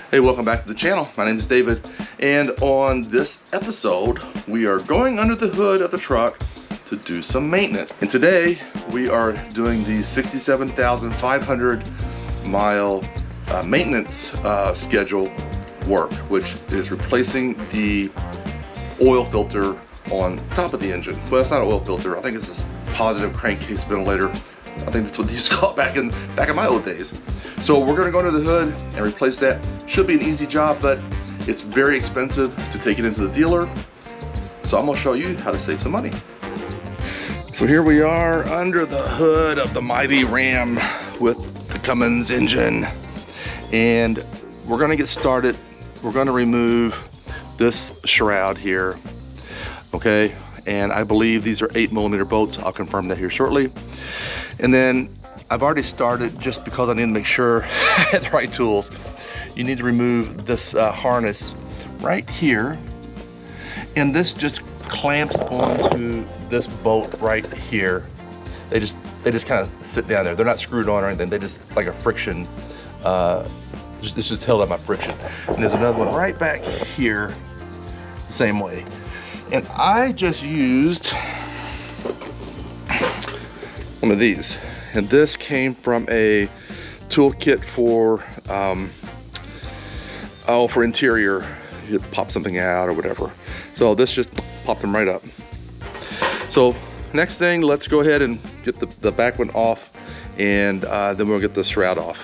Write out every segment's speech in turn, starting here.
Hey, welcome back to the channel. My name is David, and on this episode, we are going under the hood of the truck to do some maintenance. And today, we are doing the 67,500 mile maintenance schedule work, which is replacing the oil filter on top of the engine. Well, it's not an oil filter. I think it's a positive crankcase ventilator. I think that's what they used to call it back in my old days. So we're gonna go under the hood and replace that. Should be an easy job, but it's very expensive to take it into the dealer. So I'm gonna show you how to save some money. So here we are under the hood of the mighty Ram with the Cummins engine. And we're gonna get started. We're gonna remove this shroud here, okay? And I believe these are 8mm bolts. I'll confirm that here shortly. And then I've already started just because I need to make sure I had the right tools. You need to remove this harness right here. And this just clamps onto this bolt right here. They just kind of sit down there. They're not screwed on or anything. They just like a friction. This just held up by friction. And there's another one right back here, the same way. And I just used one of these. And this came from a toolkit for for interior. You pop something out or whatever. So this just popped them right up. So next thing, let's go ahead and get the back one off, and then we'll get the shroud off.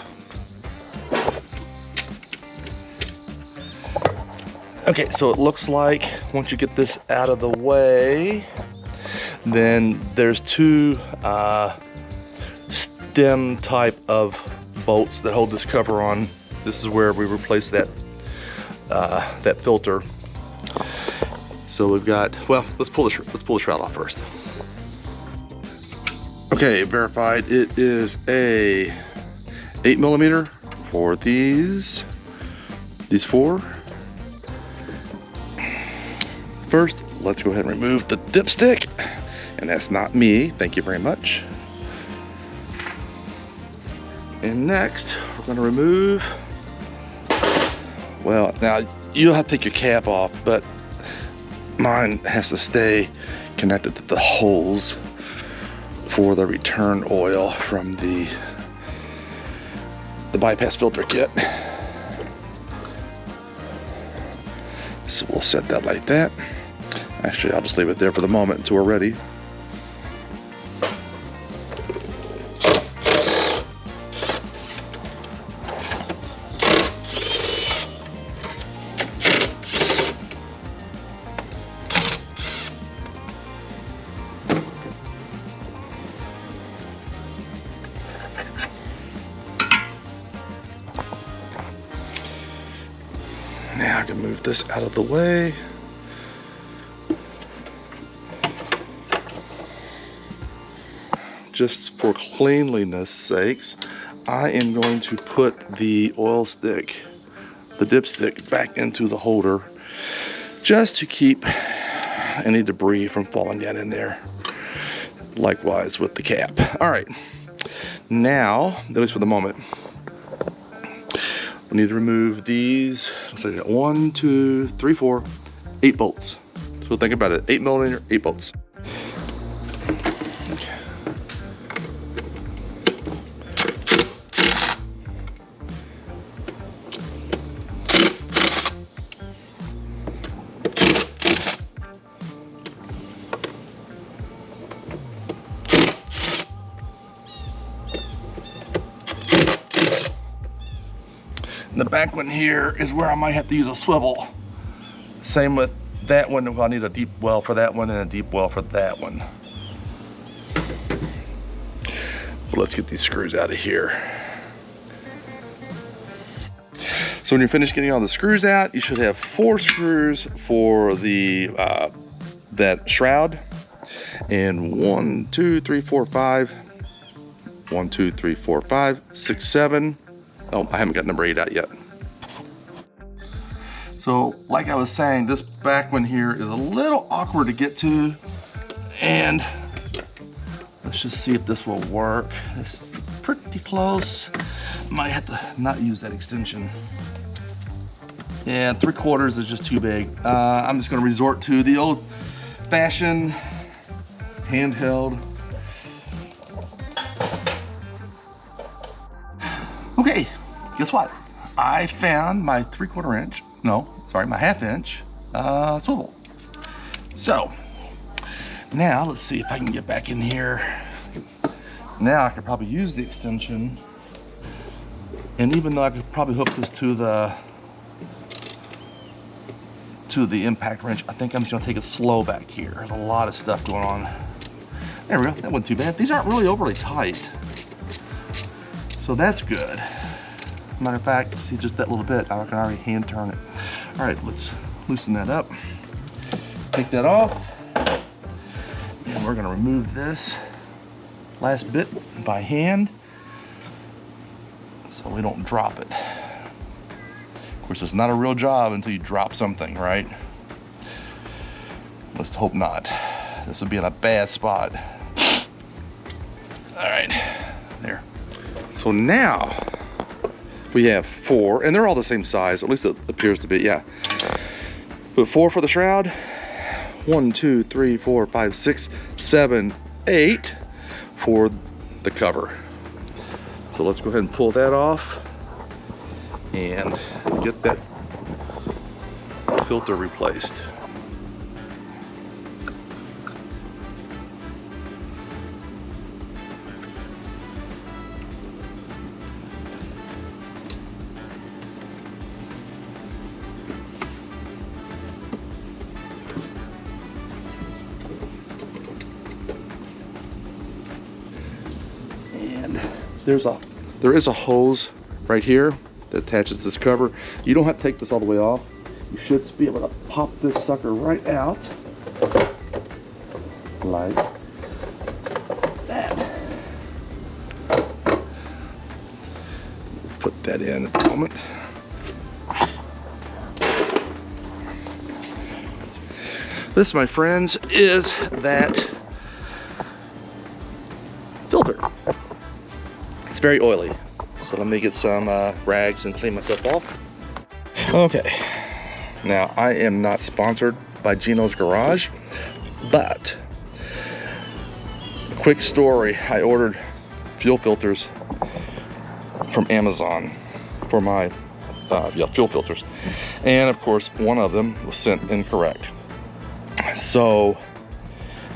Okay, so it looks like once you get this out of the way, then there's two stem type of bolts that hold this cover on. This is where we replace that that filter. So we've got, well, let's pull the shroud off first. Okay, verified. It is a 8mm for these four. First, let's go ahead and remove the dipstick, and that's not me. Thank you very much. And next, we're gonna remove, well, now you'll have to take your cap off, but mine has to stay connected to the holes for the return oil from the bypass filter kit. So we'll set that like that. Actually, I'll just leave it there for the moment until we're ready. Now I can move this out of the way. Just for cleanliness sakes, I am going to put the oil stick, the dipstick, back into the holder just to keep any debris from falling down in there. Likewise with the cap. All right, now, at least for the moment, we need to remove these, let's say 1, 2, 3, 4, 8 bolts. So think about it, 8mm, 8 bolts. Okay. The back one here is where I might have to use a swivel. Same with that one. I'll need a deep well for that one and a deep well for that one. But let's get these screws out of here. So when you're finished getting all the screws out, you should have 4 screws for the that shroud, and 1, 2, 3, 4, 5. 1, 2, 3, 4, 5, 6, 7. Oh, I haven't got number 8 out yet. So like I was saying, this back one here is a little awkward to get to, and let's just see if this will work. It's pretty close. Might have to not use that extension. and 3/4 is just too big. I'm just gonna resort to the old fashioned handheld. Okay, guess what? I found my 3/4 inch, no, sorry, my 1/2 inch swivel. So now let's see if I can get back in here. Now I could probably use the extension, and even though I could probably hook this to the impact wrench, I think I'm just gonna take it slow back here. There's a lot of stuff going on. There we go, that wasn't too bad. These aren't really overly tight, so that's good. Matter of fact, see just that little bit, I can already hand turn it. All right, let's loosen that up. Take that off, and we're gonna remove this last bit by hand so we don't drop it. Of course, it's not a real job until you drop something, right? Let's hope not. This would be in a bad spot. All right, there. So now we have 4, and they're all the same size, or at least it appears to be, yeah. But 4 for the shroud. 1, 2, 3, 4, 5, 6, 7, 8 for the cover. So let's go ahead and pull that off and get that filter replaced. And there is a hose right here that attaches this cover. You don't have to take this all the way off. You should be able to pop this sucker right out like that. Put that in at the moment. This, my friends, is that filter. It's very oily, so let me get some rags and clean myself off. Okay, now I am not sponsored by Gino's Garage, but quick story, I ordered fuel filters from Amazon for my fuel filters, and of course one of them was sent incorrect. So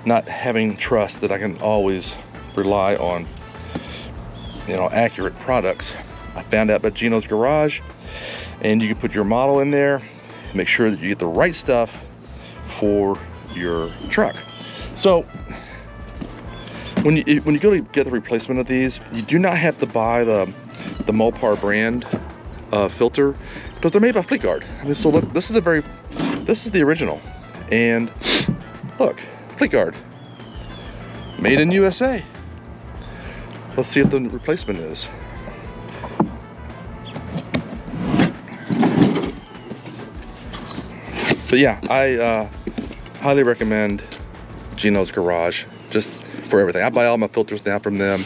not having trust that I can always rely on, accurate products, I found out about Gino's Garage, and you can put your model in there, make sure that you get the right stuff for your truck. So when you go to get the replacement of these, you do not have to buy the Mopar brand filter, because they're made by Fleetguard. I mean, so look, this is the original, and look, Fleetguard, made in USA. Let's see what the replacement is. But yeah, I highly recommend Gino's Garage just for everything. I buy all my filters now from them,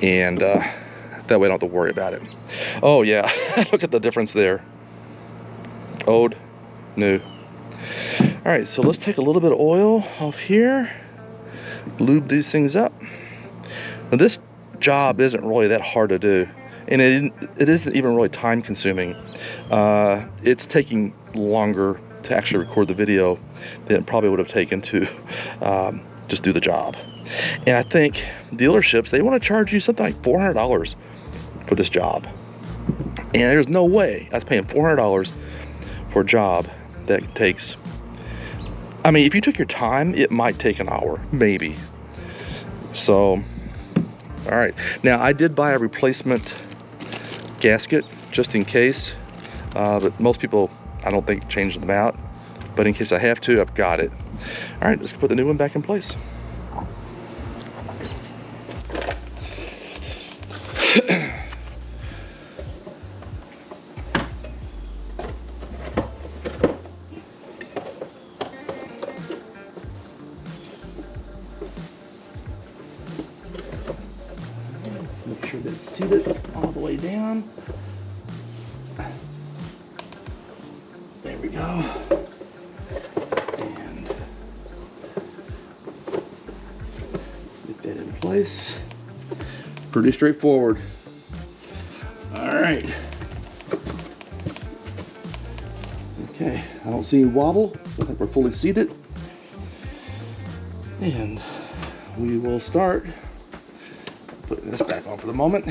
and that way I don't have to worry about it. Oh yeah, look at the difference there. Old, new. All right, so let's take a little bit of oil off here, lube these things up. Now this job isn't really that hard to do, and it isn't even really time consuming. It's taking longer to actually record the video than it probably would have taken to just do the job. And I think dealerships, they want to charge you something like $400 for this job. And there's no way I was paying $400 for a job that takes, I mean, if you took your time, it might take an hour, maybe. So, all right. Now, I did buy a replacement gasket just in case, but most people, I don't think, change them out. But in case I have to, I've got it. All right, let's put the new one back in place. Make sure that's seated all the way down. There we go. And get that in place. Pretty straightforward. All right. Okay, I don't see any wobble, so I think we're fully seated. And we will start putting this back on for the moment.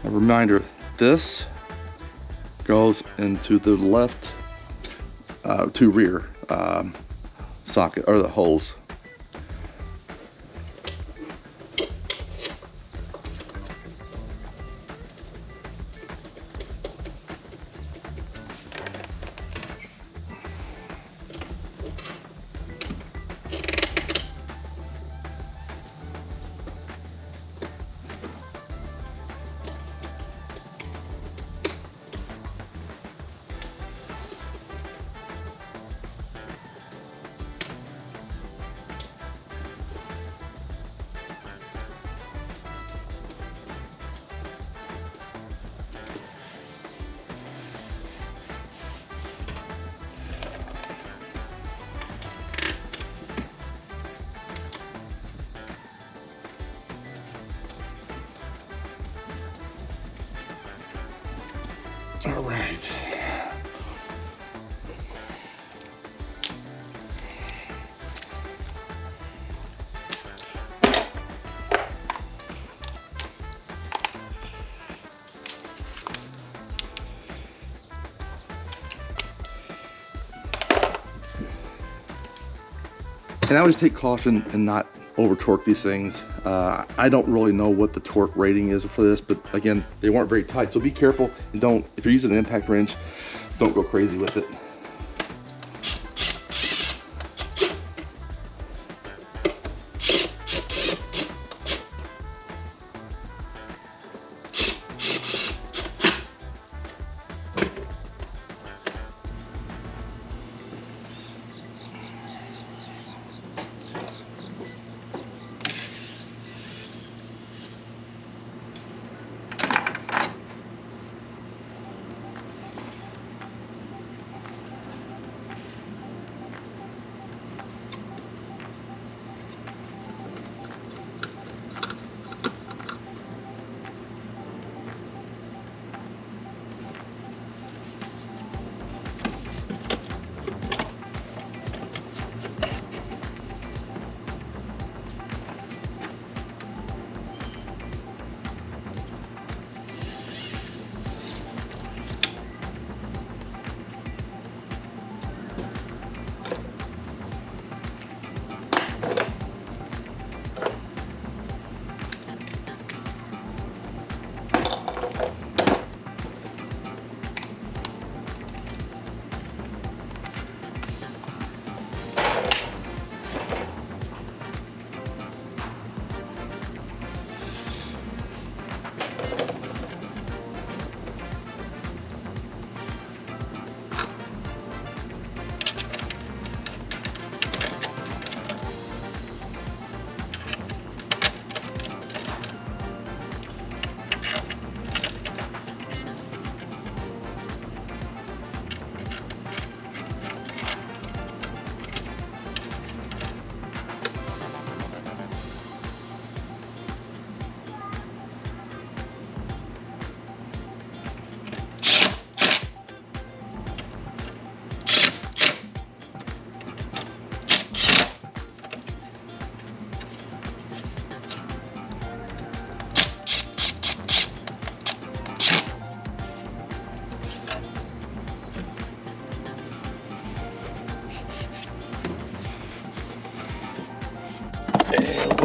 A reminder, this goes into the left to rear socket, or the holes. All right. And I always take caution and not over torque these things. I don't really know what the torque rating is for this, but again, they weren't very tight, so be careful and don't, if you're using an impact wrench, don't go crazy with it.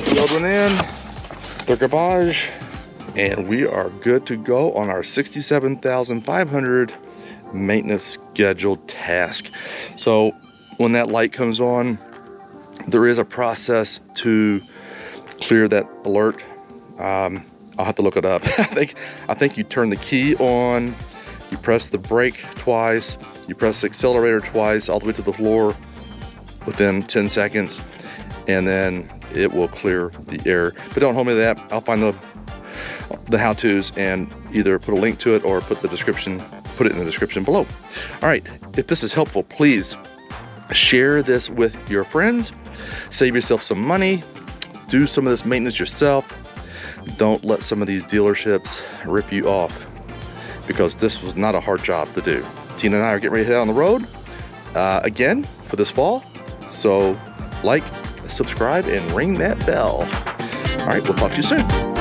Put the old one in, the garbage, and we are good to go on our 67,500 maintenance scheduled task. So when that light comes on, there is a process to clear that alert. I'll have to look it up. I think you turn the key on, you press the brake twice, you press the accelerator twice all the way to the floor within 10 seconds, and then it will clear the error. But don't hold me to that. I'll find the how-tos and either put a link to it or put it in the description below. All right, if this is helpful, please share this with your friends. Save yourself some money. Do some of this maintenance yourself. Don't let some of these dealerships rip you off, because this was not a hard job to do. Tina and I are getting ready to head on the road again for this fall. So like, subscribe, and ring that bell. All right, we'll talk to you soon.